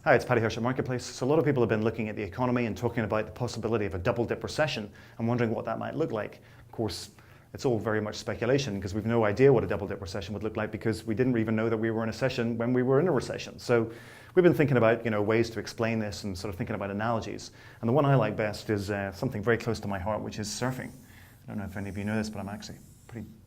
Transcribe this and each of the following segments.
Hi, it's Paddy Hirsch at Marketplace. So a lot of people have been looking at the economy and talking about the possibility of a double-dip recession and wondering what that might look like. Of course, it's all very much speculation because we've no idea what a double-dip recession would look like because we didn't even know that we were in a recession when we were in a recession. So we've been thinking about ways to explain this and sort of thinking about analogies. And the one I like best is something very close to my heart, which is surfing. I don't know if any of you know this, but I'm actually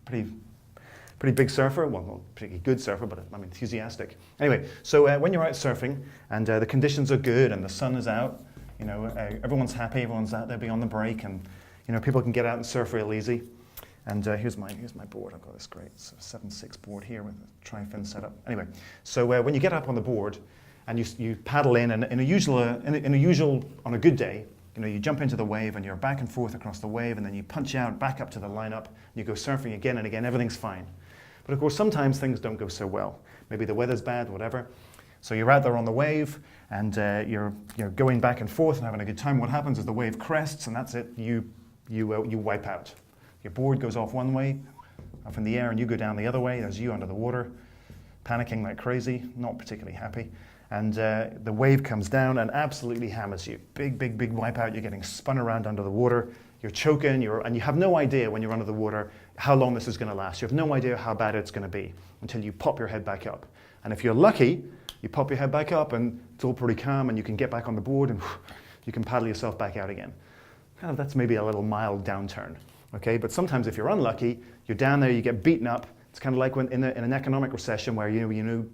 pretty big surfer. Well, not particularly good surfer, but I'm enthusiastic. Anyway, so when you're out surfing and the conditions are good and the sun is out, everyone's happy, everyone's out there beyond the break, and people can get out and surf real easy. And here's my board. I've got this great 7/6 board here with a tri-fin setup. Anyway, so when you get up on the board and you paddle in a usual on a good day, you jump into the wave and you're back and forth across the wave, and then you punch out back up to the lineup. And you go surfing again and again. Everything's fine. But of course, sometimes things don't go so well. Maybe the weather's bad, whatever. So you're out there on the wave, and you're going back and forth and having a good time. What happens is the wave crests, and that's it. You wipe out. Your board goes off one way, up in the air, and you go down the other way. There's you under the water, panicking like crazy, not particularly happy. And the wave comes down and absolutely hammers you. Big wipeout. You're getting spun around under the water. You're choking, and you have no idea when you're under the water how long this is going to last. You have no idea how bad it's going to be until you pop your head back up. And if you're lucky, you pop your head back up and it's all pretty calm and you can get back on the board and you can paddle yourself back out again. That's maybe a little mild downturn. Okay, but sometimes if you're unlucky, you're down there, you get beaten up. It's kind of like when in an economic recession where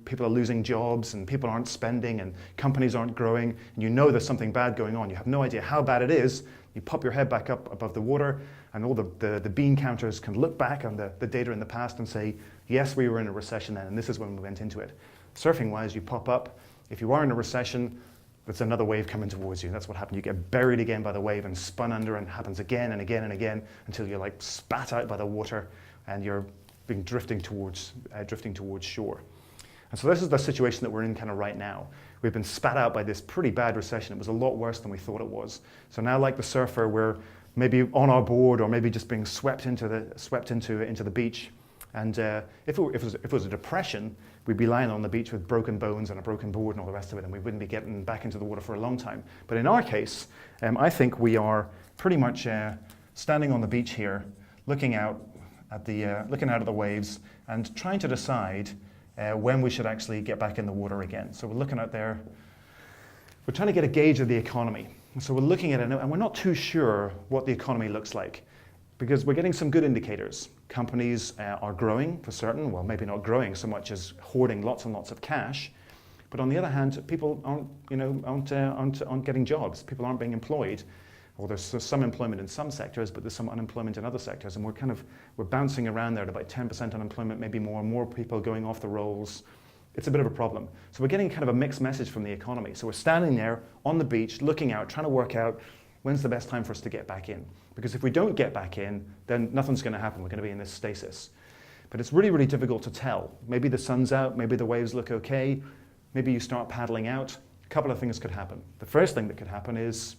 people are losing jobs and people aren't spending and companies aren't growing, and there's something bad going on. You have no idea how bad it is. You pop your head back up above the water, and all the bean counters can look back on the data in the past and say, yes, we were in a recession then, and this is when we went into it. Surfing-wise, you pop up. If you are in a recession, there's another wave coming towards you. That's what happened. You get buried again by the wave and spun under, and it happens again and again and again until you're like spat out by the water and you're being drifting towards shore. And so this is the situation that we're in kind of right now. We've been spat out by this pretty bad recession. It was a lot worse than we thought it was. So now, like the surfer, we're maybe on our board or maybe just being swept into the beach. And if it was a depression, we'd be lying on the beach with broken bones and a broken board and all the rest of it, and we wouldn't be getting back into the water for a long time. But in our case, I think we are pretty much standing on the beach here, looking out at the waves and trying to decide when we should actually get back in the water again. So we're looking out there. We're trying to get a gauge of the economy. So we're looking at it, and we're not too sure what the economy looks like because we're getting some good indicators. Companies are growing for certain. Well, maybe not growing so much as hoarding lots and lots of cash. But on the other hand, people aren't getting jobs. People aren't being employed. Well, there's some employment in some sectors, but there's some unemployment in other sectors, and we're bouncing around there at about 10% unemployment, maybe more people going off the rolls. It's a bit of a problem. So we're getting kind of a mixed message from the economy. So we're standing there on the beach, looking out, trying to work out when's the best time for us to get back in. Because if we don't get back in, then nothing's going to happen. We're going to be in this stasis. But it's really, really difficult to tell. Maybe the sun's out, maybe the waves look okay, maybe you start paddling out. A couple of things could happen. The first thing that could happen is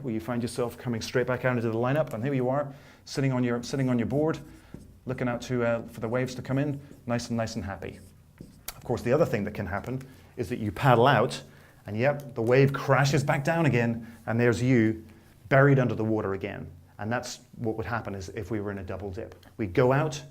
where you find yourself coming straight back out into the lineup, and here you are, sitting on your board, looking out for the waves to come in, nice and happy. Of course, the other thing that can happen is that you paddle out, and the wave crashes back down again, and there's you buried under the water again. And that's what would happen is if we were in a double dip. We'd go out,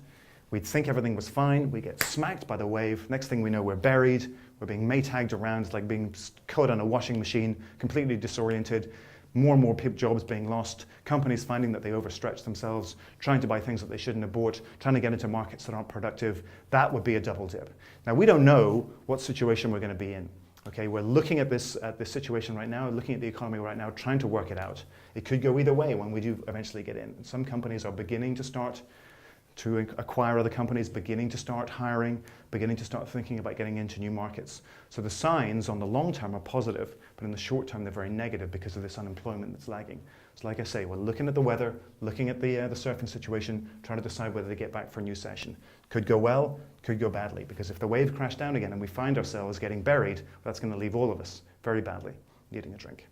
we'd think everything was fine, we get smacked by the wave, next thing we know we're buried, we're being maytagged around, it's like being caught on a washing machine, completely disoriented. More and more jobs being lost, companies finding that they overstretch themselves, trying to buy things that they shouldn't have bought, trying to get into markets that aren't productive. That would be a double dip. Now, we don't know what situation we're going to be in. Okay, we're looking at this situation right now, looking at the economy right now, trying to work it out. It could go either way when we do eventually get in. Some companies are beginning to start to acquire other companies, beginning to start hiring, beginning to start thinking about getting into new markets. So the signs on the long term are positive, but in the short term they're very negative because of this unemployment that's lagging. So like I say, we're looking at the weather, looking at the surfing situation, trying to decide whether to get back for a new session. Could go well, could go badly, because if the wave crashed down again and we find ourselves getting buried, that's going to leave all of us very badly needing a drink.